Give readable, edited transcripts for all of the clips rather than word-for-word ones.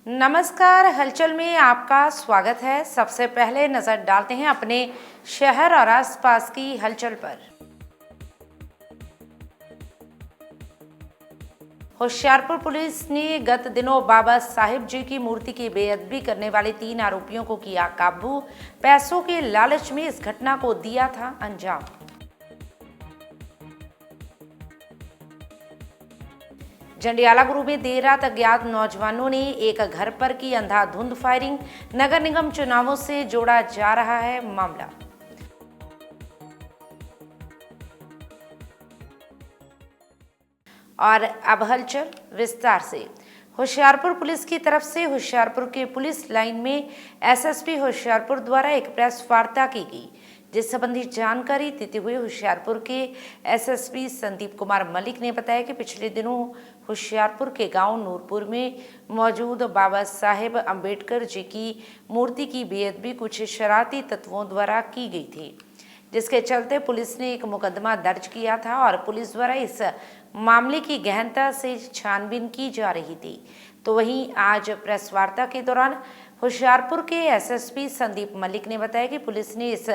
नमस्कार, हलचल में आपका स्वागत है। सबसे पहले नजर डालते हैं अपने शहर और आसपास की हलचल पर। होशियारपुर पुलिस ने गत दिनों बाबा साहिब जी की मूर्ति की बेअदबी करने वाले 3 आरोपियों को किया काबू। पैसों के लालच में इस घटना को दिया था अंजाम। जंडियाला गुरु में देर रात अज्ञात नौजवानों ने एक घर पर की अंधाधुंध फायरिंग। नगर निगम चुनावों से जोड़ा जा रहा है मामला। और अब हलचल विस्तार से। होशियारपुर पुलिस की तरफ से होशियारपुर के पुलिस लाइन में एसएसपी होशियारपुर द्वारा एक प्रेस वार्ता की गई, जिस संबंधी जानकारी देते हुए होशियारपुर के एसएसपी संदीप कुमार मलिक ने बताया कि पिछले दिनों होशियारपुर के गांव नूरपुर में मौजूद बाबा साहेब अंबेडकर जी की मूर्ति की बेअदबी कुछ शरारती तत्वों द्वारा की गई थी, जिसके चलते पुलिस ने एक मुकदमा दर्ज किया था और पुलिस द्वारा इस मामले की गहनता से छानबीन की जा रही थी। तो वहीं आज प्रेस वार्ता के दौरान होशियारपुर के एसएसपी संदीप मलिक ने बताया कि पुलिस ने इस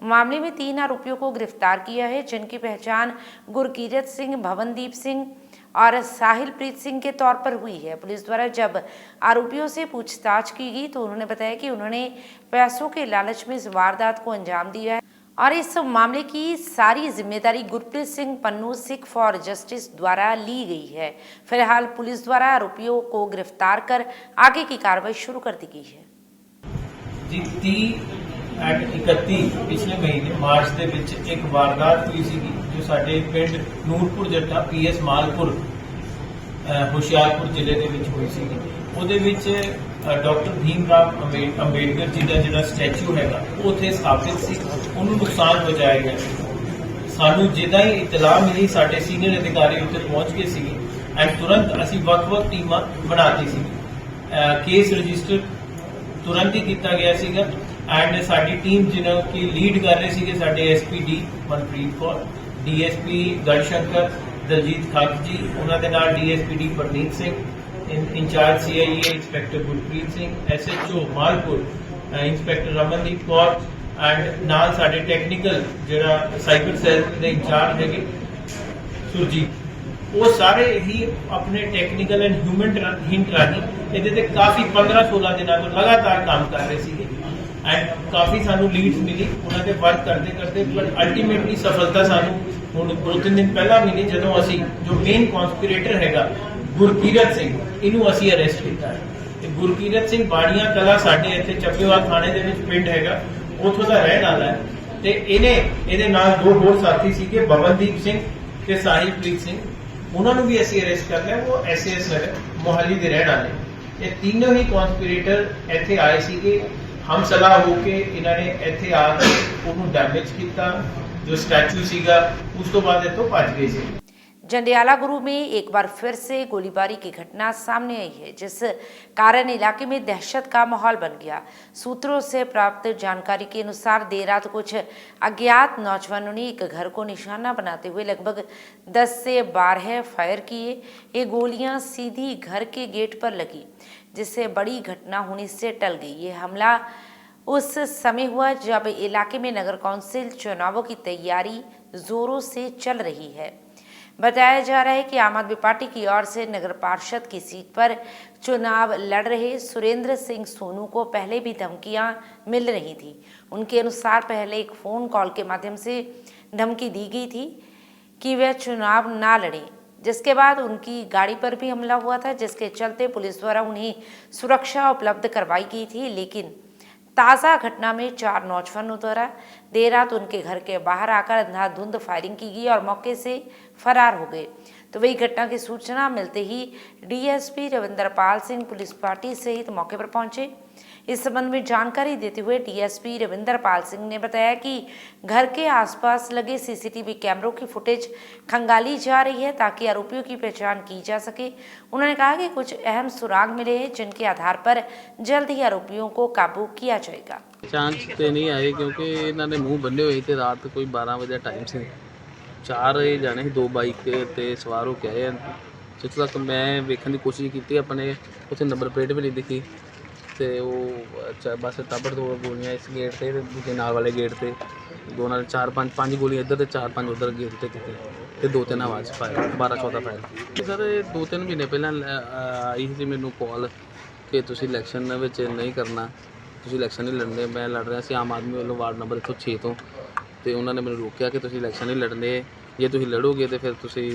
मामले में 3 आरोपियों को गिरफ्तार किया है, जिनकी पहचान गुरकीरत सिंह, भवनदीप सिंह और साहिलप्रीत सिंह के तौर पर हुई है। पुलिस द्वारा जब आरोपियों से पूछताछ की गई तो उन्होंने बताया कि उन्होंने पैसों के लालच में इस वारदात को अंजाम दिया है और इस मामले की सारी जिम्मेदारी गुरप्रीत सिंह पन्नू सिख फॉर जस्टिस द्वारा ली गई है। फिलहाल पुलिस द्वारा आरोपियों को गिरफ्तार कर आगे की कार्रवाई शुरू कर दी गई है। जी 30/31 पिछले महीने मार्च ਦੇ ਵਿੱਚ ਇੱਕ ਵਾਰਦਾਤ ਹੋਈ ਸੀ ਜੋ ਸਾਡੇ ਪਿੰਡ ਨੂਰਪੁਰ ਜੱਟਾ ਪੀਐਸ ਮਾਲਪੁਰ ਹੁਸ਼ਿਆਰਪੁਰ ਜ਼ਿਲ੍ਹੇ ਦੇ ਵਿੱਚ ਹੋਈ ਸੀ। ਉਹਦੇ ਵਿੱਚ ਡਾਕਟਰ ਭੀਮ ਰਾਵ ਅੰਬੇਡਕਰ ਜੀ ਦਾ ਜਿਹੜਾ ਸਟੈਚੂ ਹੈਗਾ ਉਹ ਉੱਥੇ ਸਥਾਪਿਤ ਸੀ, ਉਹਨੂੰ ਨੁਕਸਾਨ ਪਹੁੰਚਾਇਆ ਗਿਆ। ਸਾਨੂੰ ਜਿੱਦਾਂ ਹੀ ਇਤਲਾਹ ਮਿਲੀ ਸਾਡੇ ਸੀਨੀਅਰ ਅਧਿਕਾਰੀ ਉੱਥੇ ਪਹੁੰਚ ਗਏ ਸੀਗੇ ਐਂਡ ਤੁਰੰਤ ਅਸੀਂ ਵੱਖ-ਵੱਖ ਟੀਮਾਂ ਬਣਾਤੀ ਸੀ। ਕੇਸ ਰਜਿਸਟਰ तुरंत ही किया गया सीगा एंड साडी टीम जिन्हों की लीड कर रहे सीगे साडे एसपी मनप्रीत कौर, डीएसपी गढ़शंकर दलजीत खाक जी, उन्होंने नाल DSP D Parneet Singh, incharge CIA inspector Gurpreet Singh, SHO Malpur inspector Ramandeep Kaur and नाल साडे टैक्नीकल जिहड़ा साइबर सैल दे इंचार्ज है सुरजीत, वो सारे ही अपने टेक्निकल एंड ह्यूमन हिंट राही ये काफी 15-16 दिनों तो लगातार काम कर रहे थे एंड काफी सानू लीड्स मिली उन्होंने वर्क करते करते, बट अल्टीमेटली सफलता सानू हुण 2-3 दिन पहला मिली जदों असी जो मेन कॉन्स्पिरेटर हैगा गुरकीरत सिंह इनू असी अरेस्ट किया है। गुरकीरत सिंह बाड़ियां कला साडे इत्थे ਚੱਬੇਵਾਲ थाने दे विच पिंड हैगा उथों दा रहण वाला है ते इहने इहदे नाल 2 होर साथी सीगे भवनदीप सिंह ते साहिलप्रीत सिंह, उन्होंने भी असी अरेस्ट कर लिया। वो एसएस मोहाली के रहने वाले ये तीनों ही कॉन्स्पिरेटर इत्थे आए सीगे, हम सलाह होके इन्होंने इत्थे आके उन्होंने डैमेज किया जो स्टैचू सीगा, उस तो बाद इत्थों भज गए सी। जंडियाला गुरु में एक बार फिर से गोलीबारी की घटना सामने आई है, जिस कारण इलाके में दहशत का माहौल बन गया। सूत्रों से प्राप्त जानकारी के अनुसार देर रात कुछ अज्ञात नौजवानों ने एक घर को निशाना बनाते हुए लगभग 10 से 12 फायर किए। ये गोलियां सीधी घर के गेट पर लगी, जिससे बड़ी घटना होने से टल गई। ये हमला उस समय हुआ जब इलाके में नगर कौंसिल चुनावों की तैयारी जोरों से चल रही है। बताया जा रहा है कि आम आदमी पार्टी की ओर से नगर पार्षद की सीट पर चुनाव लड़ रहे सुरेंद्र सिंह सोनू को पहले भी धमकियां मिल रही थी। उनके अनुसार पहले एक फोन कॉल के माध्यम से धमकी दी गई थी कि वह चुनाव ना लड़े, जिसके बाद उनकी गाड़ी पर भी हमला हुआ था, जिसके चलते पुलिस द्वारा उन्हें सुरक्षा उपलब्ध करवाई गई थी। लेकिन ताज़ा घटना में 4 नौजवानों द्वारा देर रात उनके घर के बाहर आकर अंधाधुंध फायरिंग की गई और मौके से फरार हो गए। तो वही घटना की सूचना मिलते ही DSP Ravinderpal Singh police party सहित मौके पर पहुंचे। इस संबंध में जानकारी देते हुए डीएसपी रविंदरपाल सिंह ने बताया कि घर के आसपास लगे सीसीटीवी कैमरों की फुटेज खंगाली जा रही है ताकि आरोपियों की पहचान की जा सके। उन्होंने कहा कि कुछ अहम सुराग मिले हैं, जिनके आधार पर जल्द ही आरोपियों को काबू किया जाएगा। चांस तो नहीं आए क्योंकि इन्होंने मुंह बन्ने हुए थे, रात कोई 12 बजे टाइम से 4 जाने 2 बाइक ते सवार होके आए ਜਿੱਥੋਂ ਤੱਕ ਮੈਂ ਵੇਖਣ ਦੀ ਕੋਸ਼ਿਸ਼ ਕੀਤੀ, ਆਪਣੇ ਉੱਥੇ ਨੰਬਰ ਪਲੇਟ ਵੀ ਨਹੀਂ ਦਿਖੀ ਤੇ ਉਹ ਅੱਛਾ ਬਸ ਤਾਬੜਤੋੜ ਗੋਲੀਆਂ ਇਸ ਗੇਟ ਤੇ ਦੂਜੇ ਨਾਲ ਵਾਲੇ ਗੇਟ ਤੇ ਦੋ ਨਾਲ 4-5 ਗੋਲੀਆਂ ਇੱਧਰ ਤੇ 4-5 ਉੱਧਰ ਗੇਟ ਤੇ ਕੀਤੇ ਤੇ 2-3 ਆਵਾਜ਼ ਫਾਇਰ 12-14 ਫਾਇਰ। ਸਰ ਇਹ 2-3 ਮਹੀਨੇ ਪਹਿਲਾਂ ਆਈ ਸੀ ਮੈਨੂੰ ਕਾਲ ਕਿ ਤੁਸੀਂ ਇਲੈਕਸ਼ਨ ਵਿੱਚ ਨਹੀਂ ਕਰਨਾ, ਤੁਸੀਂ ਇਲੈਕਸ਼ਨ ਨਹੀਂ ਲੜਨੇ। ਮੈਂ ਲੜ ਰਿਹਾ ਸੀ ਆਮ ਆਦਮੀ ਵੱਲੋਂ ਵਾਰਡ ਨੰਬਰ 6 ਤੋਂ, ਤੇ ਉਹਨਾਂ ਨੇ ਮੈਨੂੰ ਰੋਕਿਆ ਕਿ ਤੁਸੀਂ ਇਲੈਕਸ਼ਨ ਨਹੀਂ ਲੜਨੇ, ਜੇ ਤੁਸੀਂ ਲੜੋਗੇ ਤੇ ਫਿਰ ਤੁਸੀਂ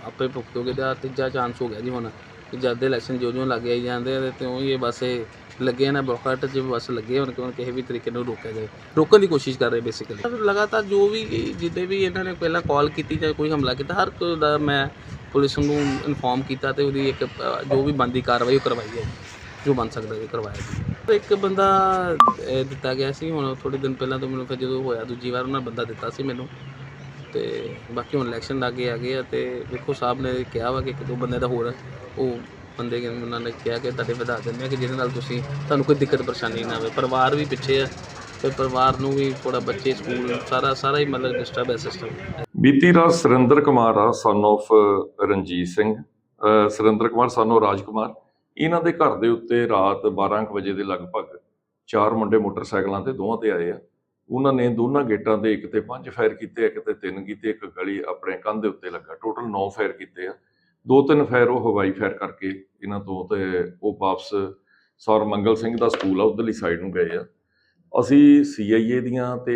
ਆਪੇ ਭੁਗਤੋਗੇ। ਦਾ ਤੀਜਾ ਚਾਂਸ ਹੋ ਗਿਆ ਜੀ ਹੁਣ ਕਿ ਜਦ ਦੇ ਇਲੈਕਸ਼ਨ ਜਿਉਂ ਲੱਗੇ ਆਈ ਜਾਂਦੇ ਆ ਤੇ ਉਹ ਇਹ ਬਸ ਇਹ ਲੱਗੇ ਨਾ ਬੋਕਟ 'ਚ ਬਸ ਲੱਗੇ ਹੁਣ ਕਿ ਕਿਸੇ ਵੀ ਤਰੀਕੇ ਨਾਲ ਰੋਕਿਆ ਜਾਏ, ਰੋਕਣ ਦੀ ਕੋਸ਼ਿਸ਼ ਕਰ ਰਹੇ ਬੇਸਿਕਲੀ। ਲਗਾਤਾਰ ਜੋ ਵੀ ਜਿੱਦੇ ਵੀ ਇਹਨਾਂ ਨੇ ਪਹਿਲਾਂ ਕਾਲ ਕੀਤੀ ਜਾਂ ਕੋਈ ਹਮਲਾ ਕੀਤਾ, ਹਰ ਕੋਈ ਦਾ ਮੈਂ ਪੁਲਿਸ ਨੂੰ ਇਨਫੋਰਮ ਕੀਤਾ ਤੇ ਉਹਦੀ ਇੱਕ ਜੋ ਵੀ ਬਣਦੀ ਕਾਰਵਾਈ ਉਹ ਕਰਵਾਈ ਹੈ, ਜੋ ਬਣ ਸਕਦਾ ਜੀ ਕਰਵਾਇਆ ਜੀ। ਇੱਕ ਬੰਦਾ ਦਿੱਤਾ ਗਿਆ ਸੀ ਹੁਣ ਥੋੜ੍ਹੇ ਦਿਨ ਪਹਿਲਾਂ ਤੋਂ ਮੈਨੂੰ, ਫਿਰ ਜਦੋਂ ਹੋਇਆ ਦੂਜੀ ਵਾਰ ਉਹਨਾਂ ਬੰਦਾ ਦਿੱਤਾ ਸੀ ਮੈਨੂੰ, ਤੇ ਬਾਕੀ ਹੁਣ ਇਲੈਕਸ਼ਨ ਲਾਗੇ ਆ ਗਏ ਆ ਤੇ ਵੇਖੋ ਸਾਹਿਬ ਨੇ ਕਿਹਾ ਵਾ ਕਿ 1-2 ਬੰਦੇ ਦਾ ਹੋਰ ਉਹ ਬੰਦੇ ਉਹਨਾਂ ਨੇ ਕਿਹਾ ਕਿ ਤੁਹਾਡੇ ਵਧਾ ਦਿੰਦੇ ਆ ਕਿ ਜਿਹਦੇ ਨਾਲ ਤੁਹਾਨੂੰ ਕੋਈ ਦਿੱਕਤ ਪਰੇਸ਼ਾਨੀ ਨਾ ਆਵੇ। ਪਰਿਵਾਰ ਵੀ ਪਿੱਛੇ ਆ ਤੇ ਪਰਿਵਾਰ ਨੂੰ ਵੀ ਥੋੜ੍ਹਾ ਬੱਚੇ ਸਕੂਲ ਸਾਰਾ ਹੀ ਮਤਲਬ ਡਿਸਟਰਬ ਹੈ ਸਿਸਟਮ। ਬੀਤੀ ਰਾਤ ਸੁਰਿੰਦਰ ਕੁਮਾਰ ਆ son of Ranjit Singh, Surinder Kumar son of Raj Kumar, ਇਹਨਾਂ ਦੇ ਘਰ ਦੇ ਉੱਤੇ ਰਾਤ 12 ਵਜੇ ਦੇ ਲਗਭਗ 4 ਮੁੰਡੇ ਮੋਟਰਸਾਈਕਲਾਂ ਤੇ ਦੋਵਾਂ ਤੇ ਆਏ ਆ। ਉਹਨਾਂ ਨੇ ਦੋਨਾਂ ਗੇਟਾਂ ਦੇ ਇੱਕ ਤੇ 5 ਫਾਇਰ ਕੀਤੇ, ਇੱਕ ਤੇ 3 ਕੀਤੇ, ਇੱਕ ਗਲੀ ਆਪਣੇ ਕੰਧ ਦੇ ਉੱਤੇ ਲੱਗਾ, ਟੋਟਲ 9 ਫਾਇਰ ਕੀਤੇ ਆ। 2-3 ਫਾਇਰ ਉਹ ਹਵਾਈ ਫਾਇਰ ਕਰਕੇ ਇਹਨਾਂ ਤੋਂ ਤੇ ਉਹ ਵਾਪਸ ਸੌਰ ਮੰਗਲ ਸਿੰਘ ਦਾ ਸਕੂਲ ਆ ਉਧਰਲੀ ਸਾਈਡ ਨੂੰ ਗਏ ਆ। ਅਸੀਂ CIA ਦੀਆਂ ਤੇ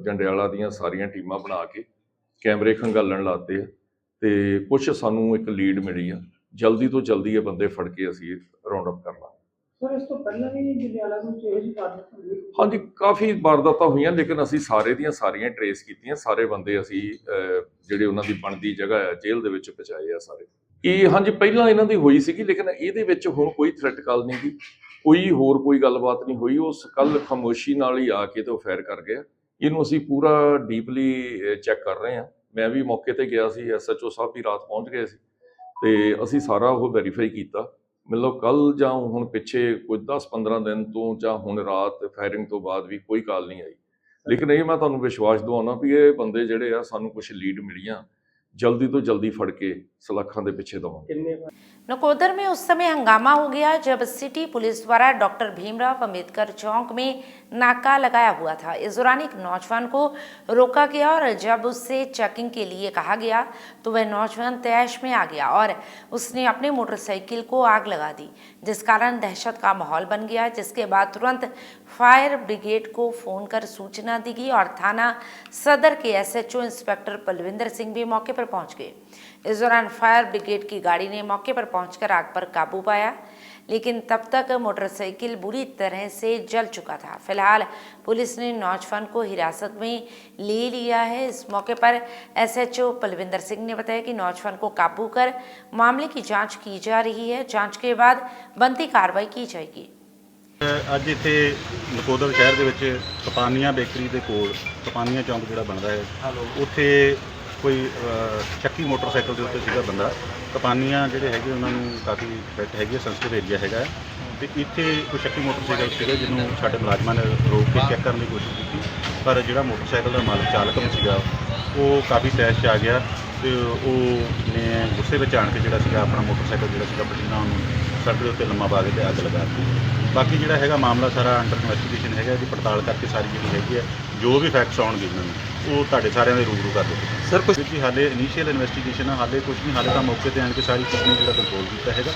ਜੰਡਿਆਲਾ ਦੀਆਂ ਸਾਰੀਆਂ ਟੀਮਾਂ ਬਣਾ ਕੇ ਕੈਮਰੇ ਖੰਗਾਲਣ ਲਾਤੇ ਆ ਤੇ ਕੁਛ ਸਾਨੂੰ ਇੱਕ ਲੀਡ ਮਿਲੀ ਆ, ਜਲਦੀ ਤੋਂ ਜਲਦੀ ਇਹ ਬੰਦੇ ਫੜ ਕੇ ਅਸੀਂ ਰਾਉਂਡ ਅਪ ਕਰਨਾ। ਸਰ ਇਸ ਤੋਂ ਪਹਿਲਾਂ ਵੀ ਜੰਡਿਆਲਾ ਵਿੱਚ ਇਹ ਜਿਹੀ ਵਾਰਦਾਤ ਹੋਈ? ਹਾਂਜੀ, ਕਾਫੀ ਵਾਰਦਾਤਾਂ ਹੋਈਆਂ, ਲੇਕਿਨ ਅਸੀਂ ਸਾਰੇ ਦੀਆਂ ਸਾਰੀਆਂ ਟਰੇਸ ਕੀਤੀਆਂ। ਸਾਰੇ ਬੰਦੇ ਅਸੀਂ ਜਿਹੜੇ ਉਹਨਾਂ ਦੀ ਬਣਦੀ ਜਗ੍ਹਾ ਆ ਜੇਲ੍ਹ ਦੇ ਵਿੱਚ ਪਹੁੰਚਾਏ ਆ ਸਾਰੇ। ਇਹ ਹਾਂਜੀ ਪਹਿਲਾਂ ਇਹਨਾਂ ਦੀ ਹੋਈ ਸੀਗੀ, ਲੇਕਿਨ ਇਹਦੇ ਵਿੱਚ ਹੁਣ ਕੋਈ ਥ੍ਰੈਟ ਕਾਲ ਨਹੀਂ ਗੀ, ਕੋਈ ਗੱਲਬਾਤ ਨਹੀਂ ਹੋਈ। ਉਸ ਕੱਲ ਖਾਮੋਸ਼ੀ ਨਾਲ ਹੀ ਆ ਕੇ ਤੇ ਉਹ ਫਾਇਰ ਕਰ ਗਿਆ। ਇਹਨੂੰ ਅਸੀਂ ਪੂਰਾ ਡੀਪਲੀ ਚੈੱਕ ਕਰ ਰਹੇ ਹਾਂ। ਮੈਂ ਵੀ ਮੌਕੇ ਤੇ ਗਿਆ ਸੀ, SHO ਸਾਹਿਬ ਵੀ ਰਾਤ ਪਹੁੰਚ ਗਏ ਸੀ ਤੇ ਅਸੀਂ ਸਾਰਾ ਉਹ ਵੈਰੀਫਾਈ ਕੀਤਾ। ਮਤਲਬ ਕੱਲ ਜਾਂ ਹੁਣ ਪਿੱਛੇ ਕੁਝ 10-15 ਦਿਨ ਤੋਂ ਜਾਂ ਹੁਣ ਰਾਤ ਫਾਇਰਿੰਗ ਤੋਂ ਬਾਅਦ ਵੀ ਕੋਈ ਕਾਲ ਨਹੀਂ ਆਈ। ਲੇਕਿਨ ਇਹ ਮੈਂ ਤੁਹਾਨੂੰ ਵਿਸ਼ਵਾਸ ਦਿਵਾਉਣਾ ਵੀ ਇਹ ਬੰਦੇ ਜਿਹੜੇ ਆ ਸਾਨੂੰ ਕੁਝ ਲੀਡ ਮਿਲੀਆਂ, जल्दी तो जल्दी फड़ के सलाखों के पिछे दवांगे। नकोदर में उस समय हंगामा हो गया जब सिटी पुलिस द्वारा डॉक्टर भीमराव अंबेडकर चौक में नाका लगाया हुआ था। इस दौरान एक नौजवान को रोका गया और जब उससे चेकिंग के लिए कहा गया तो वह नौजवान तैश में आ गया और उसने अपने मोटरसाइकिल को आग लगा दी, जिस कारण दहशत का माहौल बन गया। जिसके बाद तुरंत फायर ब्रिगेड को फोन कर सूचना दी गई और थाना सदर के SHO इंस्पेक्टर बलविंदर सिंह भी मौके पर पहुंच गए। इस दौरान फायर ब्रिगेड की गाड़ी ने मौके पर पहुंचकर आग पर काबू पाया, लेकिन तब तक मोटरसाइकिल बुरी तरह से जल चुका था। फिलहाल पुलिस ने नौजवान को हिरासत में ले लिया है। इस मौके पर SHO बलविंदर सिंह ने बताया कि नौजवान को काबू कर मामले की जांच की जा रही है। जांच के बाद बनती कार्रवाई की जाएगी। ਅੱਜ ਇੱਥੇ ਨਕੋਦਰ ਸ਼ਹਿਰ ਦੇ ਵਿੱਚ ਕਪਾਨੀਆਂ ਬੇਕਰੀ ਦੇ ਕੋਲ ਕਪਾਨੀਆਂ ਚੌਂਕ ਜਿਹੜਾ ਬਣਦਾ ਹੈ, ਉੱਥੇ ਕੋਈ ਚੱਕੀ ਮੋਟਰਸਾਈਕਲ ਦੇ ਉੱਤੇ ਸੀਗਾ ਬੰਦਾ। ਕਪਾਨੀਆਂ ਜਿਹੜੇ ਹੈਗੇ ਉਹਨਾਂ ਨੂੰ ਕਾਫੀ ਫਿੱਟ ਹੈਗੀ, ਸੈਂਸਿਟਿਵ ਏਰੀਆ ਹੈਗਾ, ਤੇ ਇੱਥੇ ਕੋਈ ਚੱਕੀ ਮੋਟਰਸਾਈਕਲ ਸੀਗਾ ਜਿਹਨੂੰ ਸਾਡੇ ਮੁਲਾਜ਼ਮਾਂ ਨੇ ਰੋਕ ਕੇ ਚੈੱਕ ਕਰਨ ਦੀ ਕੋਸ਼ਿਸ਼ ਕੀਤੀ, ਪਰ ਜਿਹੜਾ ਮੋਟਰਸਾਈਕਲ ਦਾ ਮਾਲਕ ਚਾਲਕ ਸੀਗਾ ਉਹ ਕਾਫੀ ਤੈਸ਼ 'ਚ ਆ ਗਿਆ ਤੇ ਉਹ ਨੇ ਗੁੱਸੇ ਵਿੱਚ ਆਣ ਕੇ ਜਿਹੜਾ ਸੀਗਾ ਆਪਣਾ ਮੋਟਰਸਾਈਕਲ ਜਿਹੜਾ ਸੀਗਾ ਪਟੀਨਾ ਉਹਨੂੰ ਸੜਕ ਦੇ ਉੱਤੇ ਲੰਮਾ ਪਾ ਕੇ ਤੇ ਅੱਗ ਲਗਾ ਦਿੱਤੀ। ਬਾਕੀ ਜਿਹੜਾ ਹੈਗਾ ਮਾਮਲਾ ਸਾਰਾ ਅੰਡਰ ਇਨਵੈਸਟੀਗੇਸ਼ਨ ਹੈਗਾ, ਇਹਦੀ ਪੜਤਾਲ ਕਰਕੇ ਸਾਰੀ ਜਿਹੜੀ ਹੈਗੀ ਹੈ ਜੋ ਵੀ ਫੈਕਟਸ ਆਉਣਗੇ ਇਹਨਾਂ ਨੂੰ ਉਹ ਤੁਹਾਡੇ ਸਾਰਿਆਂ ਦੇ ਰੂਬਰੂ ਕਰ ਦਿੱਤੇ। ਸਰ ਕੁਝ ਵੀ ਹਾਲੇ ਇਨੀਸ਼ੀਅਲ ਇਨਵੈਸਟੀਗੇਸ਼ਨ ਆ, ਹਾਲੇ ਕੁਝ ਨਹੀਂ, ਹਾਲੇ ਤਾਂ ਮੌਕੇ ਤੇ ਆਣ ਕੇ ਸਾਰੀ ਚੀਜ਼ ਨੂੰ ਜਿਹੜਾ ਕੰਟਰੋਲ ਕੀਤਾ ਹੈਗਾ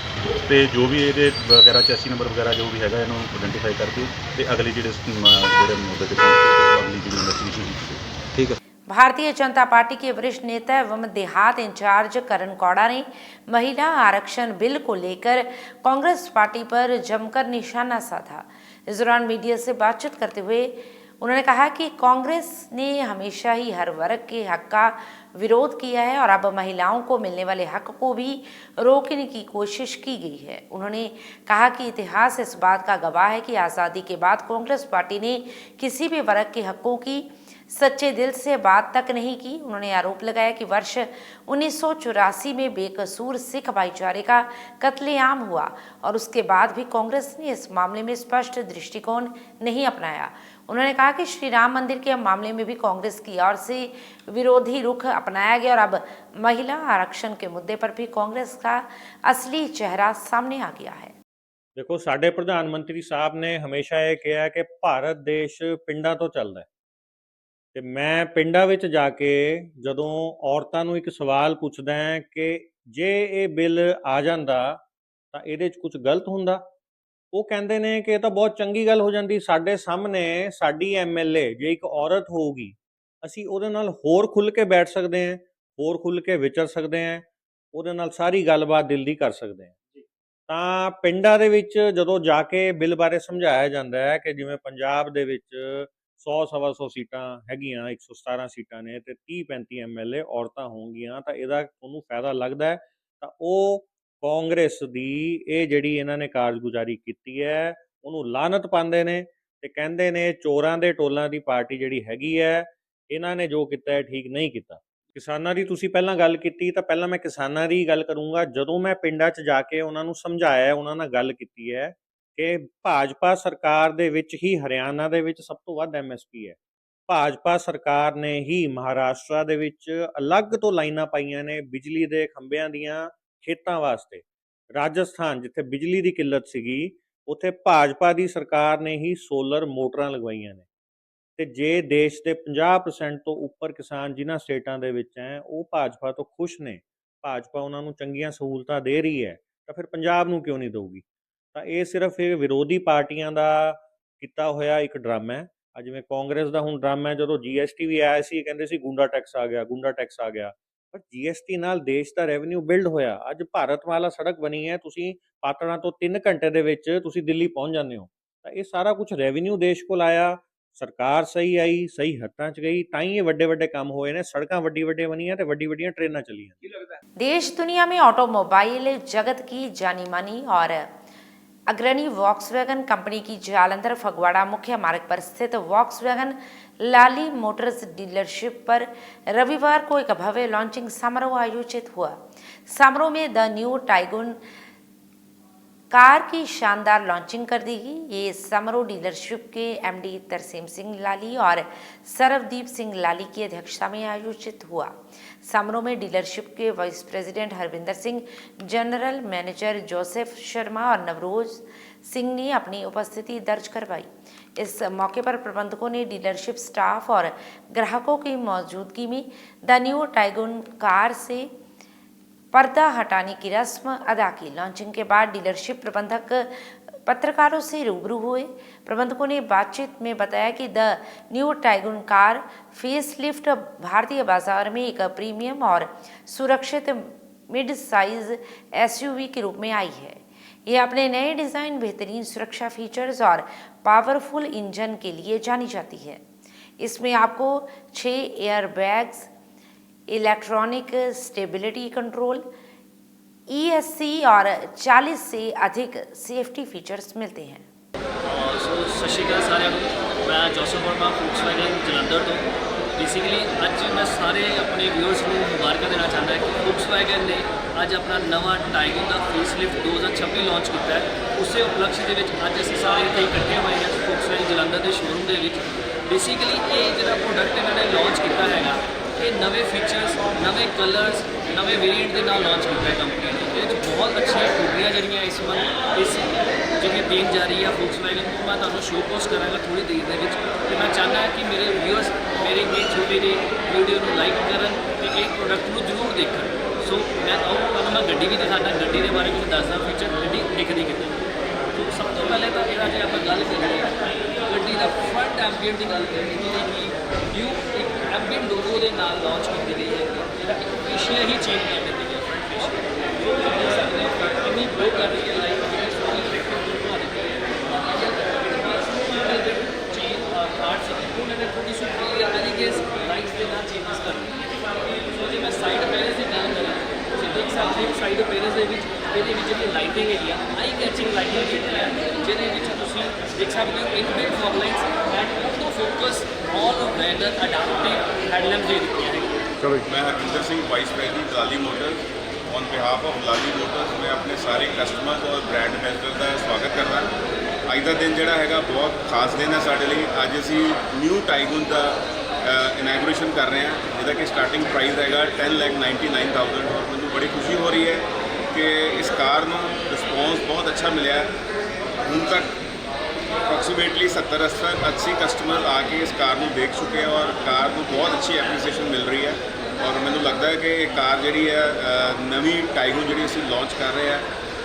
ਤੇ ਜੋ ਵੀ ਇਹਦੇ ਵਗੈਰਾ 84 ਨੰਬਰ ਵਗੈਰਾ ਜੋ ਵੀ ਹੈਗਾ ਇਹਨੂੰ ਆਇਡੈਂਟੀਫਾਈ ਕਰਕੇ ਤੇ ਅਗਲੀ ਜਿਹੜੇ ਮੁੱਦੇ ਤੇ ਪਹੁੰਚ ਕੇ ਅਗਲੀ ਜਿਹੜੀ ਇਨਵੈਸਟੀਗੇਸ਼ਨ ਕੀਤੀ। ठीक है। भारतीय जनता पार्टी के वरिष्ठ नेता एवं देहात इंचार्ज करण कौड़ा ने महिला आरक्षण बिल को लेकर कांग्रेस पार्टी पर जमकर निशाना साधा। इस दौरान मीडिया से बातचीत करते हुए उन्होंने कहा कि कांग्रेस ने हमेशा ही हर वर्ग के हक का विरोध किया है और अब महिलाओं को मिलने वाले हक को भी रोकने की कोशिश की गई है। उन्होंने कहा कि इतिहास इस बात का गवाह है कि आज़ादी के बाद कांग्रेस पार्टी ने किसी भी वर्ग के हकों की सच्चे दिल से बात तक नहीं की। उन्होंने आरोप लगाया कि वर्ष 1984 में बेकसूर सिख भाईचारे का कत्लेआम हुआ और उसके बाद भी कांग्रेस ने इस मामले में स्पष्ट दृष्टिकोण नहीं अपनाया। उन्होंने कहा कि श्री राम मंदिर के मामले में भी कांग्रेस की ओर से विरोधी रुख अपनाया गया और अब महिला आरक्षण के मुद्दे पर भी कांग्रेस का असली चेहरा सामने आ गया है। ਦੇਖੋ ਸਾਡੇ ਪ੍ਰਧਾਨ ਮੰਤਰੀ ਸਾਹਿਬ ਨੇ ਹਮੇਸ਼ਾ ਇਹ ਕਿਹਾ ਕਿ ਭਾਰਤ ਦੇਸ਼ ਪਿੰਡਾਂ ਤੋਂ ਚੱਲਦਾ ਹੈ ਤੇ ਮੈਂ ਪਿੰਡਾਂ ਵਿੱਚ ਜਾ ਕੇ ਜਦੋਂ ਔਰਤਾਂ ਨੂੰ ਇੱਕ ਸਵਾਲ ਪੁੱਛਦਾ ਹਾਂ ਕਿ ਜੇ ਇਹ ਬਿੱਲ ਆ ਜਾਂਦਾ ਤਾਂ ਇਹਦੇ 'ਚ ਕੁਝ ਗਲਤ ਹੁੰਦਾ, ਉਹ ਕਹਿੰਦੇ ਨੇ ਕਿ ਇਹ ਤਾਂ ਬਹੁਤ ਚੰਗੀ ਗੱਲ ਹੋ ਜਾਂਦੀ। ਸਾਡੇ ਸਾਹਮਣੇ ਸਾਡੀ ਐਮਐਲਏ ਜੇ ਇੱਕ ਔਰਤ ਹੋਊਗੀ, ਅਸੀਂ ਉਹਦੇ ਨਾਲ ਹੋਰ ਖੁੱਲ੍ਹ ਕੇ ਬੈਠ ਸਕਦੇ ਹਾਂ, ਹੋਰ ਖੁੱਲ੍ਹ ਕੇ ਵਿਚਰ ਸਕਦੇ ਹਾਂ, ਉਹਦੇ ਨਾਲ ਸਾਰੀ ਗੱਲਬਾਤ ਦਿਲ ਦੀ ਕਰ ਸਕਦੇ ਹਾਂ। ਤਾਂ ਪਿੰਡਾਂ ਦੇ ਵਿੱਚ ਜਦੋਂ ਜਾ ਕੇ ਬਿੱਲ ਬਾਰੇ ਸਮਝਾਇਆ ਜਾਂਦਾ ਹੈ ਕਿ ਜਿਵੇਂ ਪੰਜਾਬ ਦੇ ਵਿੱਚ 100-125 ਸੀਟਾਂ ਹੈਗੀਆਂ, 117 ਸੀਟਾਂ ਨੇ ਤੇ 30-35 ਐਮਐਲਏ ਔਰਤਾਂ ਹੋਣਗੀਆਂ, ਤਾਂ ਇਹਦਾ ਤੁਹਾਨੂੰ ਫਾਇਦਾ ਲੱਗਦਾ ਹੈ। ਤਾਂ ਉਹ ਕਾਂਗਰਸ ਦੀ ਇਹ ਜਿਹੜੀ ਇਹਨਾਂ ਨੇ ਕਾਰਜਗੁਜ਼ਾਰੀ ਕੀਤੀ ਹੈ ਉਹਨੂੰ ਲਾਹਨਤ ਪਾਉਂਦੇ ਨੇ ਤੇ ਕਹਿੰਦੇ ਨੇ ਚੋਰਾਂ ਦੇ ਟੋਲਾਂ ਦੀ ਪਾਰਟੀ ਜਿਹੜੀ ਹੈਗੀ ਹੈ, ਇਹਨਾਂ ਨੇ ਜੋ ਕੀਤਾ ਹੈ ਠੀਕ ਨਹੀਂ ਕੀਤਾ। ਕਿਸਾਨਾਂ ਦੀ ਤੁਸੀਂ ਪਹਿਲਾਂ ਗੱਲ ਕੀਤੀ, ਤਾਂ ਪਹਿਲਾਂ ਮੈਂ ਕਿਸਾਨਾਂ ਦੀ ਗੱਲ ਕਰੂੰਗਾ। ਜਦੋਂ ਮੈਂ ਪਿੰਡਾਂ 'ਚ ਜਾ ਕੇ ਉਹਨਾਂ ਨੂੰ ਸਮਝਾਇਆ, ਉਹਨਾਂ ਨਾਲ ਗੱਲ ਕੀਤੀ ਹੈ ਕਿ ਭਾਜਪਾ ਸਰਕਾਰ ਦੇ ਵਿੱਚ ਹੀ ਹਰਿਆਣਾ ਦੇ ਵਿੱਚ ਸਭ ਤੋਂ ਵੱਧ ਐਮਐਸਪੀ ਹੈ। ਭਾਜਪਾ ਸਰਕਾਰ ਨੇ ਹੀ ਮਹਾਰਾਸ਼ਟਰ ਦੇ ਵਿੱਚ ਅਲੱਗ ਤੋਂ ਲਾਈਨਾਂ ਪਾਈਆਂ ਨੇ ਬਿਜਲੀ ਦੇ ਖੰਭਿਆਂ ਦੀਆਂ ਖੇਤਾਂ ਵਾਸਤੇ। ਰਾਜਸਥਾਨ ਜਿੱਥੇ ਬਿਜਲੀ ਦੀ ਕਿੱਲਤ ਸੀਗੀ, ਉੱਥੇ ਭਾਜਪਾ ਦੀ ਸਰਕਾਰ ਨੇ ਹੀ ਸੋਲਰ ਮੋਟਰਾਂ ਲਗਵਾਈਆਂ ਨੇ। ਤੇ ਜੇ ਦੇਸ਼ ਦੇ 50% ਤੋਂ ਉੱਪਰ ਕਿਸਾਨ ਜਿਨ੍ਹਾਂ ਸਟੇਟਾਂ ਦੇ ਵਿੱਚ ਹੈ ਉਹ ਭਾਜਪਾ ਤੋਂ ਖੁਸ਼ ਨੇ, ਭਾਜਪਾ ਉਹਨਾਂ ਨੂੰ ਚੰਗੀਆਂ ਸਹੂਲਤਾਂ ਦੇ ਰਹੀ ਹੈ, ਤਾਂ ਫਿਰ ਪੰਜਾਬ ਨੂੰ ਕਿਉਂ ਨਹੀਂ ਦੇਊਗੀ? ਤਾਂ ਇਹ ਸਿਰਫ ਇਹ ਵਿਰੋਧੀ ਪਾਰਟੀਆਂ ਦਾ ਕੀਤਾ ਹੋਇਆ ਇੱਕ ਡਰਾਮਾ ਹੈ। ਅੱਜ ਜਿਵੇਂ ਕਾਂਗਰਸ ਦਾ ਹੁਣ ਡਰਾਮਾ ਹੈ, ਜਦੋਂ GST ਵੀ ਆਇਆ ਸੀ ਕਹਿੰਦੇ ਸੀ ਗੁੰਡਾ ਟੈਕਸ ਆ ਗਿਆ, ਗੁੰਡਾ ਟੈਕਸ ਆ ਗਿਆ, ਪਰ GST ਨਾਲ ਦੇਸ਼ ਦਾ ਰੈਵਨਿਊ ਬਿਲਡ ਹੋਇਆ। ਅੱਜ ਭਾਰਤਮਾਲਾ ਸੜਕ ਬਣੀ ਹੈ, ਤੁਸੀਂ ਪਾਤੜਾਂ ਤੋਂ 3 ਘੰਟੇ ਦੇ ਵਿੱਚ ਤੁਸੀਂ ਦਿੱਲੀ ਪਹੁੰਚ ਜਾਂਦੇ ਹੋ। ਤਾਂ ਇਹ ਸਾਰਾ ਕੁਝ ਰੈਵਨਿਊ ਦੇਸ਼ ਕੋਲ ਆਇਆ, ਸਰਕਾਰ ਸਹੀ ਆਈ, ਸਹੀ ਹੱਥਾਂ 'ਚ ਗਈ, ਤਾਂ ਹੀ ਇਹ ਵੱਡੇ ਵੱਡੇ ਕੰਮ ਹੋਏ ਨੇ। ਸੜਕਾਂ ਵੱਡੀ ਵੱਡੀਆਂ ਬਣੀਆਂ ਤੇ ਵੱਡੀ ਵੱਡੀਆਂ ट्रेनां चलियां। देश दुनिया में ऑटोमोबाइल जगत की जानी मानी और अग्रणी वॉक्सवैगन कंपनी की जालंधर फगवाड़ा मुख्य मार्ग पर स्थित वॉक्सवैगन लाली मोटर्स डीलरशिप पर रविवार को एक भव्य लॉन्चिंग समारोह आयोजित हुआ। समारोह में द न्यू टाइगून कार की शानदार लॉन्चिंग कर दी गई। ये समारोह डीलरशिप के MD तरसेम सिंह लाली और सरवदीप सिंह लाली की अध्यक्षता में आयोजित हुआ। समारोह में डीलरशिप के vice president Harvinder Singh, general manager Joseph Sharma और नवरोज सिंह ने अपनी उपस्थिति दर्ज करवाई। इस मौके पर प्रबंधकों ने डीलरशिप स्टाफ और ग्राहकों की मौजूदगी में द न्यू टाइगून कार से पर्दा हटाने की रस्म अदा की। लॉन्चिंग के बाद डीलरशिप प्रबंधक पत्रकारों से रूबरू हुए। प्रबंधकों ने बातचीत में बताया कि the new tycoon car facelift भारतीय बाजार में एक प्रीमियम और सुरक्षित मिड साइज SUV के रूप में आई है। ये अपने नए डिज़ाइन, बेहतरीन सुरक्षा फीचर्स और पावरफुल इंजन के लिए जानी जाती है। इसमें आपको 6 airbags, electronic stability control, ESC और 40 से अधिक सेफ्टी फीचर्स मिलते हैं। ਸਤਿ ਸ਼੍ਰੀ ਅਕਾਲ ਸਾਰਿਆਂ ਨੂੰ। ਮੈਂ ਜੋਸਫ ਵਰਮਾ ਫੋਕਸਵੈਗਨ ਜਲੰਧਰ ਤੋਂ। ਬੇਸਿਕਲੀ ਅੱਜ ਮੈਂ ਸਾਰੇ ਆਪਣੇ ਵਿਊਅਰਸ ਨੂੰ ਮੁਬਾਰਕਾਂ ਦੇਣਾ ਚਾਹੁੰਦਾ ਕਿ ਫੋਕਸਵੈਗਨ ਨੇ ਅੱਜ ਆਪਣਾ ਨਵਾਂ ਟਾਈਗਰ ਦਾ ਫੇਸਲਿਫਟ 2026 ਲਾਂਚ ਕੀਤਾ ਹੈ। ਉਸੇ ਉਪਲਕਸ਼ ਦੇ ਵਿੱਚ ਅੱਜ ਅਸੀਂ ਸਾਰੇ ਇੱਥੇ ਇਕੱਠੇ ਹੋਏ ਹਾਂ ਫੋਕਸਵੈਗਨ ਜਲੰਧਰ ਦੇ ਸ਼ੋਰੂਮ ਦੇ ਵਿੱਚ। ਬੇਸਿਕਲੀ ਇਹ ਜਿਹੜਾ ਪ੍ਰੋਡਕਟ ਇਹਨਾਂ ਨੇ ਲਾਂਚ ਕੀਤਾ ਹੈਗਾ, ਇਹ ਨਵੇਂ ਫੀਚਰਸ, ਨਵੇਂ ਕਲਰਸ, ਨਵੇਂ ਵੇਰੀਐਂਟ ਦੇ ਨਾਲ ਲਾਂਚ ਕੀਤਾ ਹੈ ਕੰਪਨੀ ਨੇ। ਇਹਦੇ ਵਿੱਚ ਬਹੁਤ ਅੱਛੀਆਂ ਖੂਬੀਆਂ ਜਿਹੜੀਆਂ ਇਸ ਜਿਹੜੀਆਂ ਦੇਣ ਜਾ ਰਹੀ ਹੈ ਫੋਕਸਵੈਗਨ ਨੂੰ, ਮੈਂ ਤੁਹਾਨੂੰ ਸ਼ੋਅ ਪੋਸਟ ਕਰਾਂਗਾ ਥੋੜ੍ਹੀ ਦੇਰ ਦੇ ਵਿੱਚ। ਅਤੇ ਮੈਂ ਚਾਹੁੰਦਾ ਕਿ ਮੇਰੇ ਵਿਊਅਰਸ ਮੇਰੇ ਇਹ ਛੋਟੇ ਜਿਹੇ ਵੀਡੀਓ ਨੂੰ ਲਾਈਕ ਕਰਨ ਅਤੇ ਇਹ ਪ੍ਰੋਡਕਟ ਨੂੰ ਜ਼ਰੂਰ ਦੇਖਣ। ਸੋ ਮੈਂ ਤੁਹਾਨੂੰ ਮੈਂ ਗੱਡੀ ਵੀ ਦਿਖਾਉਂਦਾ, ਗੱਡੀ ਦੇ ਬਾਰੇ ਵੀ ਦੱਸਦਾ ਫੀਚਰ ਗੱਡੀ ਦਿਖਦੀ ਕਿੱਦਾਂ। ਸੋ ਸਭ ਤੋਂ ਪਹਿਲੇ ਤਾਂ ਇਹਦਾ ਜੇ ਆਪਾਂ ਗੱਲ ਕਰੀਏ ਗੱਡੀ ਦਾ ਫਰੰਟ ਐਂਬੀਐਂਟ ਦੀ ਗੱਲ ਕਰੀਏ, ਜਿਹੜੀ ਕਿ ਨਿਊ ਇੱਕ ਐਂਬੀਐਂਟ ਲੋਗੋ ਦੇ ਨਾਲ ਲਾਂਚ ਕੀਤੀ ਗਈ ਹੈ, ਜਿਹੜਾ ਇੱਕ ਫੇਸ਼ੀਅਲ ਹੀ ਚੇਂਜ ਕਰ ਦਿੱਤੀ ਹੈ। ਕਿੰਨੀ ਗਰੋ ਕਰ ਰਹੀ ਹੈ ਲਾਈਕ थोड़ी सी लाइट्स के नाल चेंजेस कर सो जो मैं साइड पैलेस की गल करा तुम देख सकते हो साइड पैलेस जी लाइटिंग है आई कैचिंग लाइटिंग की है जिहदे देख सकते हो inbuilt fog lights and auto focus all weather adaptive headlamp दे दी है। चलो मैं Harvinder Singh vice president Lali Motors on behalf of Lali Motors मैं अपने सारे कस्टमर्स और ब्रांड एम्बेसडर का स्वागत करता हूँ। ਅੱਜ ਦਾ ਦਿਨ ਜਿਹੜਾ ਹੈਗਾ ਬਹੁਤ ਖਾਸ ਦਿਨ ਹੈ ਸਾਡੇ ਲਈ। ਅੱਜ ਅਸੀਂ ਨਿਊ ਟਾਈਗੂਨ ਦਾ ਇਨੈਗੋਰੇਸ਼ਨ ਕਰ ਰਹੇ ਹਾਂ, ਜਿਹਦਾ ਕਿ ਸਟਾਰਟਿੰਗ ਪ੍ਰਾਈਸ ਹੈਗਾ 10,99,000 ਔਰ ਮੈਨੂੰ ਬੜੀ ਖੁਸ਼ੀ ਹੋ ਰਹੀ ਹੈ ਕਿ ਇਸ ਕਾਰ ਨੂੰ ਰਿਸਪੌਂਸ ਬਹੁਤ ਅੱਛਾ ਮਿਲਿਆ ਹੈ। ਹੁਣ ਤੱਕ ਅਪਰੋਕਸੀਮੇਟਲੀ 70-80 ਕਸਟਮਰ ਆ ਕੇ ਇਸ ਕਾਰ ਨੂੰ ਦੇਖ ਚੁੱਕੇ ਆ ਔਰ ਕਾਰ ਨੂੰ ਬਹੁਤ ਅੱਛੀ ਐਪਰੀਸੀਏਸ਼ਨ ਮਿਲ ਰਹੀ ਹੈ ਔਰ ਮੈਨੂੰ ਲੱਗਦਾ ਹੈ ਕਿ ਇਹ ਕਾਰ ਜਿਹੜੀ ਹੈ ਨਵੀਂ ਟਾਈਗੂਨ ਜਿਹੜੀ ਅਸੀਂ ਲਾਂਚ ਕਰ ਰਹੇ ਹਾਂ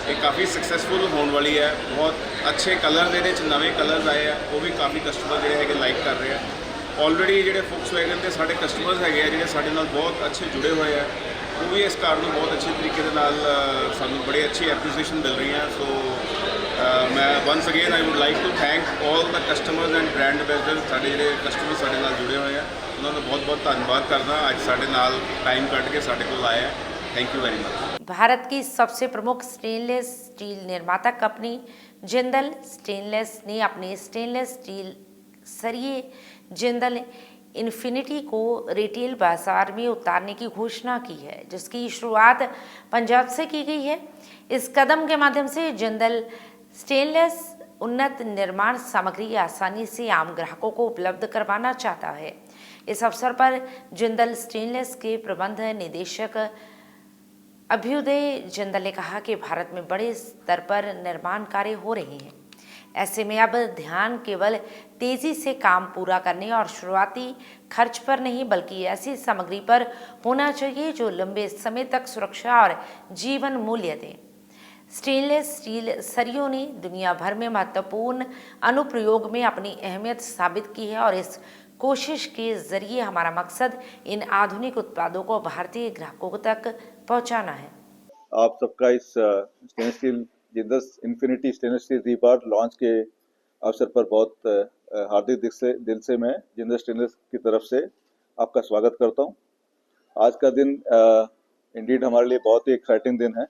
ਇਹ ਕਾਫੀ ਸਕਸੈਸਫੁਲ ਹੋਣ ਵਾਲੀ ਹੈ। ਬਹੁਤ ਅੱਛੇ ਕਲਰ ਇਹਦੇ 'ਚ ਨਵੇਂ ਕਲਰਸ ਆਏ ਆ, ਉਹ ਵੀ ਕਾਫੀ ਕਸਟਮਰ ਜਿਹੜੇ ਹੈਗੇ ਲਾਈਕ ਕਰ ਰਹੇ ਆ। ਆਲਰੇਡੀ ਜਿਹੜੇ ਫੋਕਸਵੈਗਨ ਦੇ ਸਾਡੇ ਕਸਟਮਰਸ ਹੈਗੇ ਆ ਜਿਹੜੇ ਸਾਡੇ ਨਾਲ ਬਹੁਤ ਅੱਛੇ ਜੁੜੇ ਹੋਏ ਆ, ਉਹ ਵੀ ਇਸ ਕਾਰ ਨੂੰ ਬਹੁਤ ਅੱਛੇ ਤਰੀਕੇ ਦੇ ਨਾਲ ਸਾਨੂੰ ਬੜੀ ਅੱਛੀ ਐਪਰੀਸੀਏਸ਼ਨ ਮਿਲ ਰਹੀ ਹੈ। ਸੋ ਮੈਂ once again I would like to thank all the customers and brand ambassador, ਸਾਡੇ ਜਿਹੜੇ ਕਸਟਮਰ ਸਾਡੇ ਨਾਲ ਜੁੜੇ ਹੋਏ ਆ ਉਹਨਾਂ ਦਾ ਬਹੁਤ ਬਹੁਤ ਧੰਨਵਾਦ ਕਰਦਾ ਅੱਜ ਸਾਡੇ ਨਾਲ टाइम ਕੱਢ के ਸਾਡੇ ਕੋਲ आए हैं। Thank you very much. Bharat की सबसे प्रमुख स्टेनलेस स्टील निर्माता कंपनी जिंदल स्टेनलेस ने अपने स्टेनलेस स्टील सरिये जिंदल इन्फिनिटी को रिटेल बाजार में उतारने की घोषणा की है, जिसकी शुरुआत पंजाब से की गई है। इस कदम के माध्यम से जिंदल स्टेनलेस उन्नत निर्माण सामग्री आसानी से आम ग्राहकों को उपलब्ध करवाना चाहता है। इस अवसर पर जिंदल स्टेनलेस के प्रबंध निदेशक अभ्युदय जिंदल ने कहा कि भारत में बड़े स्तर पर निर्माण कार्य हो रहे हैं। ऐसे में अब ध्यान केवल तेजी से काम पूरा करने और शुरुआती खर्च पर नहीं बल्कि ऐसी सामग्री पर होना चाहिए जो लंबे समय तक सुरक्षा और जीवन मूल्य दें। स्टेनलेस स्टील सरियों ने दुनिया भर में महत्वपूर्ण अनुप्रयोग में अपनी अहमियत साबित की है और इस कोशिश के जरिए हमारा मकसद इन आधुनिक उत्पादों को भारतीय ग्राहकों तक पहुंचाना है। आप सबका इस stainless steel Jindal infinity stainless steel rebar launch के अवसर पर बहुत हार्दिक दिल से मैं जिंदल स्टेनलेस की तरफ से आपका स्वागत करता हूं। आज का दिन इंडीड हमारे लिए बहुत ही एक्साइटिंग दिन है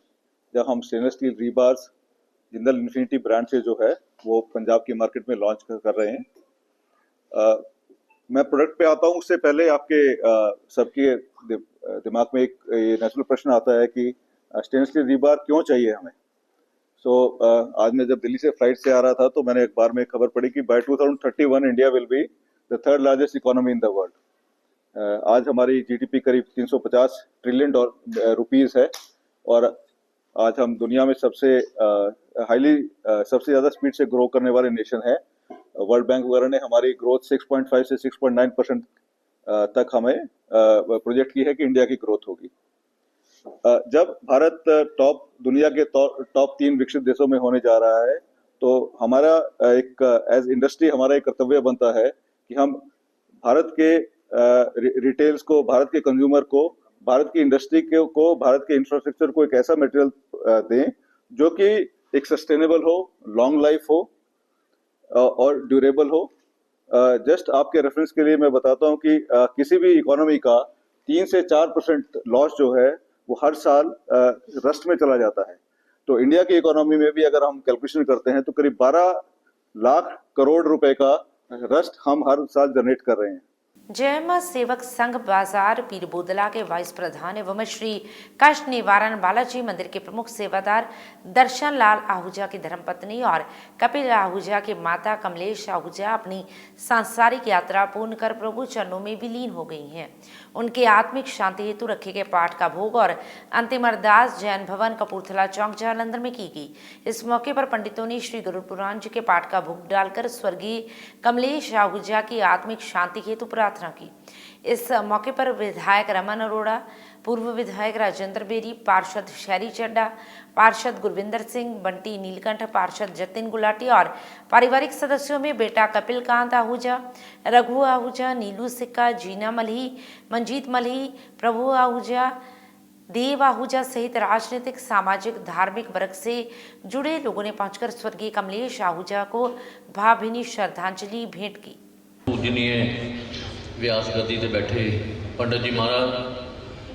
जब हम stainless steel rebars Jindal infinity brand से जो है वो पंजाब की मार्केट में लॉन्च कर रहे हैं। मैं प्रोडक्ट पे आता हूँ उससे पहले आपके सबके दिमाग में एक ये नेचुरल प्रश्न आता है कि स्टेनलेस स्टील रीबार क्यों चाहिए हमें। आज मैं जब दिल्ली से फ्लाइट से आ रहा था तो मैंने अखबार में खबर पढ़ी कि by 2031 India will be the third largest economy in the world. आज हमारी जीडीपी करीब 350 ट्रिलियन रुपीस है और आज हम दुनिया में सबसे ज़्यादा स्पीड से ग्रो करने वाले नेशन है। वर्ल्ड बैंक वगैरह ने हमारी ग्रोथ 6.5 से 6.9% तक हमें प्रोजेक्ट की है कि इंडिया की ग्रोथ होगी। जब भारत दुनिया के टॉप 3 विकसित देशों में होने जा रहा है तो हमारा एक एज इंडस्ट्री हमारा एक कर्तव्य बनता है कि हम भारत के रिटेल्स को, भारत के कंज्यूमर को, भारत की इंडस्ट्री को, भारत के इंफ्रास्ट्रक्चर को एक ऐसा मटेरियल दें जो कि एक सस्टेनेबल हो, लॉन्ग लाइफ हो और ड्यूरेबल हो। जस्ट आपके रेफरेंस के लिए मैं बताता हूं कि किसी भी इकोनॉमी का 3 से 4% लॉस जो है वो हर साल रस्ट में चला जाता है। तो इंडिया की इकोनॉमी में भी अगर हम कैलकुलेशन करते हैं तो करीब 12 लाख करोड़ रुपए का रस्ट हम हर साल जनरेट कर रहे हैं। जय मां सेवक संघ बाजार पीरबोदला के वाइस प्रधान एवं श्री कष्ट निवारण बालाजी मंदिर के प्रमुख सेवादार दर्शन लाल आहूजा की धर्मपत्नी और कपिल आहूजा की माता कमलेश आहूजा अपनी सांसारिक यात्रा पूर्ण कर प्रभु चरणों में विलीन हो गई हैं। उनके आत्मिक शांति हेतु रखे गए पाठ का भोग और अंतिम अरदास जैन भवन कपूरथला चौक जालंधर में की गई। इस मौके पर पंडितों ने श्री गुरु पुराण जी के पाठ का भोग डालकर स्वर्गीय कमलेश आहूजा की आत्मिक शांति हेतु प्रार्थना की। इस मौके पर विधायक रमन अरोड़ा, पूर्व विधायक राजेंद्र बेरी, पार्षद शैरी चड्डा, पार्षद गुरविंदर सिंह, बंटी नीलकंठ, पार्षद जतिन गुलाटी और पारिवारिक सदस्यों में बेटा कपिल कांत आहूजा, रघु आहूजा, नीलू सिक्का, जीना मल्ही, मंजीत मल्ही, प्रभु आहूजा, देव आहूजा सहित राजनीतिक, सामाजिक, धार्मिक वर्ग से जुड़े लोगों ने पहुंचकर स्वर्गीय कमलेश आहूजा को भावभीनी श्रद्धांजलि भेंट की। पूजनीय व्यास गद्दी ते बैठे पंडित जी महाराज,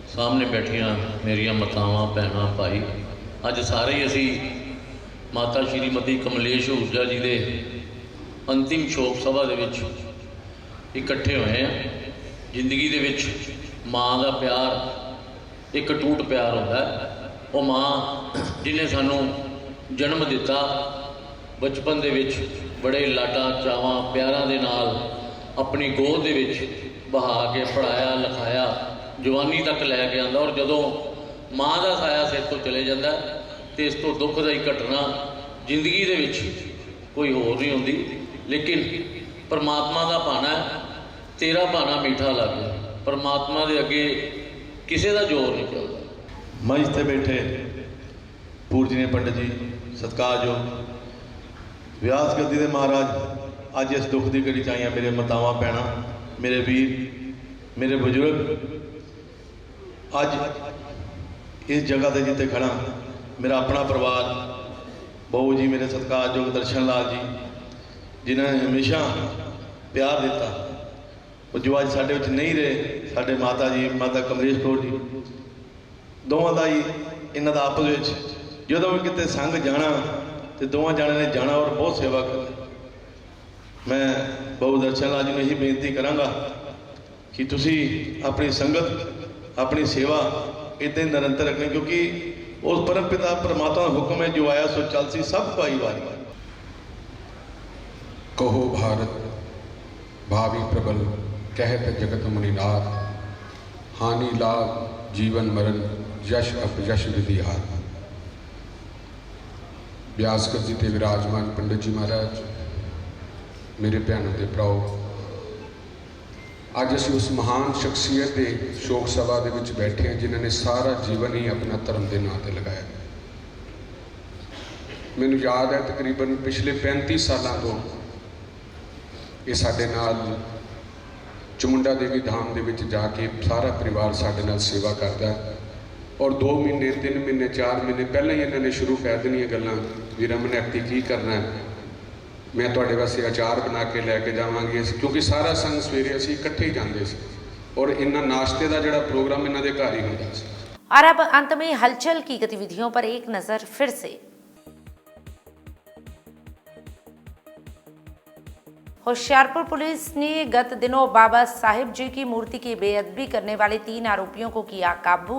सामने बैठिया मेरिया मातावां भैणां भाई, अज सारे ही असी माता श्रीमती कमलेश आहूजा जी के अंतिम शोक सभा दे विच इकट्ठे होए हैं। जिंदगी दे विच माँ का प्यार एक टूट प्यार होता है। वो माँ जिन्हें सानू जन्म दिता ਬਚਪਨ ਦੇ ਵਿੱਚ ਬੜੇ ਲਾਡਾਂ ਚਾਵਾਂ ਪਿਆਰਾਂ ਦੇ ਨਾਲ ਆਪਣੀ ਗੋਦ ਦੇ ਵਿੱਚ ਬਹਾ ਕੇ ਪੜ੍ਹਾਇਆ ਲਿਖਾਇਆ, ਜਵਾਨੀ ਤੱਕ ਲੈ ਕੇ ਆਉਂਦਾ। ਔਰ ਜਦੋਂ ਮਾਂ ਦਾ ਸਾਇਆ ਸਿਰ ਤੋਂ ਚਲੇ ਜਾਂਦਾ ਤੇ ਇਸ ਤੋਂ ਦੁੱਖਦਾਈ ਘਟਨਾ ਜ਼ਿੰਦਗੀ ਦੇ ਵਿੱਚ ਕੋਈ ਹੋਰ ਨਹੀਂ ਹੁੰਦੀ। ਲੇਕਿਨ ਪਰਮਾਤਮਾ ਦਾ ਭਾਣਾ ਹੈ, ਤੇਰਾ ਭਾਣਾ ਮਿੱਠਾ ਲੱਗੇ। ਪਰਮਾਤਮਾ ਦੇ ਅੱਗੇ ਕਿਸੇ ਦਾ ਜ਼ੋਰ ਨਹੀਂ ਚੱਲਦਾ। ਮੰਚ ਤੇ ਬੈਠੇ ਪੂਜਨੀय ਪੰਡਿਤ ਜੀ, ਸਤਿਕਾਰਯੋਗ ਵਿਆਸ ਗੱਦੀ ਦੇ ਮਹਾਰਾਜ, ਅੱਜ ਇਸ ਦੁੱਖ ਦੀ ਘੜੀ 'ਚ ਆਈਆਂ ਮੇਰੇ ਮਾਤਾਵਾਂ ਭੈਣਾਂ, ਮੇਰੇ ਵੀਰ, ਮੇਰੇ ਬਜ਼ੁਰਗ, ਅੱਜ ਇਸ ਜਗ੍ਹਾ ਤੇ ਜਿੱਥੇ ਖੜਾ ਮੇਰਾ ਆਪਣਾ ਪਰਿਵਾਰ, ਬਹੂ ਜੀ ਮੇਰੇ ਸਤਿਕਾਰਯੋਗ ਦਰਸ਼ਨ ਲਾਲ ਜੀ, ਜਿਨ੍ਹਾਂ ਨੇ ਹਮੇਸ਼ਾ ਪਿਆਰ ਦਿੱਤਾ, ਉਹ ਜੋ ਅੱਜ ਸਾਡੇ ਵਿੱਚ ਨਹੀਂ ਰਹੇ, ਸਾਡੇ ਮਾਤਾ ਜੀ, ਮਾਤਾ ਕਮਲੇਸ਼ ਕੌਰ ਜੀ, ਦੋਵਾਂ ਦਾ ਹੀ ਇਹਨਾਂ ਦਾ ਆਪਸ ਵਿੱਚ ਜਦੋਂ ਵੀ ਕਿਤੇ ਸੰਗ ਜਾਣਾ ਤੇ ਦੋਵਾਂ ਜਾਣਿਆਂ ਨੇ ਜਾਣਾ ਔਰ ਬਹੁਤ ਸੇਵਾ ਕਰਨੀ। ਮੈਂ ਬਹੂ ਦਰਸ਼ਨ ਲਾਲ ਜੀ ਨੂੰ ਇਹੀ ਬੇਨਤੀ ਕਰਾਂਗਾ ਕਿ ਤੁਸੀਂ ਆਪਣੀ ਸੰਗਤ, ਆਪਣੀ ਸੇਵਾ ਇੱਦਾਂ ਹੀ ਨਿਰੰਤਰ ਰੱਖਣੀ, ਕਿਉਂਕਿ ਉਸ ਪਰਮ ਪਿਤਾ ਪਰਮਾਤਮਾ ਦਾ ਹੁਕਮ ਹੈ, ਜੋ ਆਇਆ ਸੋ ਚੱਲ ਸੀ ਸਭ ਪਾਈ ਵਾਰੀ। कहो भारत भावी प्रबल कहत जगत मुनिनाथ, हानि लाभ जीवन मरण यश अपयश विधि हार। व्यासकर जी ते विराजमान पंडित जी महाराज, मेरे भैनों के भराओ, अज असीं उस महान शख्सियत के शोक सभा दे विच बैठे हैं जिन्होंने सारा जीवन ही अपना धर्म के नाम पर लगाया। मैनूं याद है तकरीबन पिछले 35 सालों तो ये साडे नाल चमुंडा देवी धाम दे विच जाके सारा परिवार साडे नाल सेवा करता है। और 2 महीने 3 महीने 4 महीने पहले ही इन्होंने शुरू कर देनियां गल्लां भी रमन ऐक्टी की करना है, मैं तुहाडे वास्ते अचार बना के लैके जावांगी, क्योंकि सारा संग सवेरे असीं इकट्ठे ही जांदे सी और इन्हां नाश्ते का जिहड़ा प्रोग्राम इन्हां दे घर ही हुंदा सी। और अब अंत में हलचल की गतिविधियों पर एक नजर फिर से। होशियारपुर पुलिस ने गत दिनों बाबा साहिब जी की मूर्ति की बेअदबी करने वाले 3 आरोपियों को किया काबू।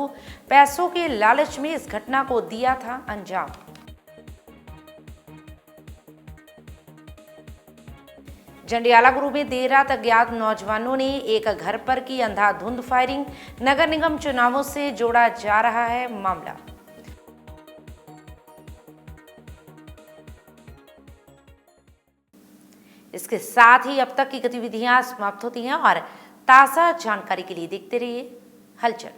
पैसों के लालच में इस घटना को दिया था अंजाम। जंडियाला गुरु में देर रात अज्ञात नौजवानों ने एक घर पर की अंधाधुंध फायरिंग। नगर निगम चुनावों से जोड़ा जा रहा है मामला। इसके साथ ही अब तक की गतिविधियां समाप्त होती हैं और ताज़ा जानकारी के लिए देखते रहिए हलचल।